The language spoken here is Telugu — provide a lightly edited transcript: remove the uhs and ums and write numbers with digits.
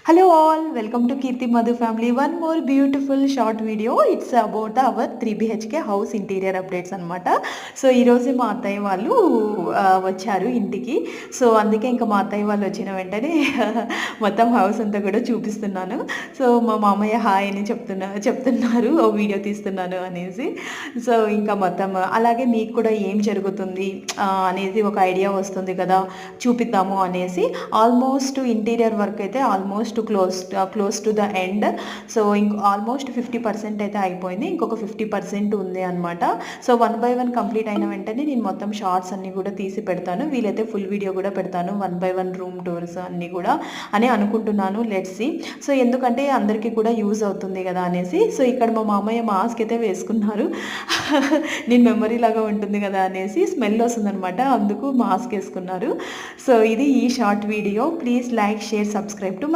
Hello all, welcome to Kirti Madhu family. One more beautiful short video. It's about our 3 BHK house interior updates అనమాట. సో ఈరోజు మా అత్తయ్య వాళ్ళు వచ్చారు ఇంటికి. సో అందుకే ఇంకా మా అత్తయ్య వాళ్ళు వచ్చిన వెంటనే మొత్తం హౌస్ అంతా కూడా చూపిస్తున్నాను. సో మా మామయ్య హాయ్ అని చెప్తున్నారు ఓ వీడియో తీస్తున్నాను అనేసి. సో ఇంకా మొత్తం అలాగే మీకు కూడా ఏం జరుగుతుంది అనేది ఒక ఐడియా వస్తుంది కదా, చూపిద్దాము అనేసి. ఆల్మోస్ట్ ఇంటీరియర్ వర్క్ అయితే almost close to the end. So almost 50% అయితే అయిపోయింది, ఇంకొక 50% ఉంది అనమాట. సో 1 by 1 కంప్లీట్ అయిన వెంటనే నేను మొత్తం షార్ట్స్ అన్నీ కూడా తీసి పెడతాను, వీలైతే ఫుల్ వీడియో కూడా పెడతాను 1 by 1 రూమ్ టూర్స్ అన్నీ కూడా అని అనుకుంటున్నాను. Let's see. సో ఎందుకంటే అందరికీ కూడా యూజ్ అవుతుంది కదా అనేసి. సో ఇక్కడ మా మామయ్య మాస్క్ అయితే వేసుకున్నారు నేను మెమరీ లాగా ఉంటుంది కదా అనేసి, స్మెల్ వస్తుందనమాట, అందుకు మాస్క్ వేసుకున్నారు. సో ఇది ఈ short video. Please like, share, subscribe to my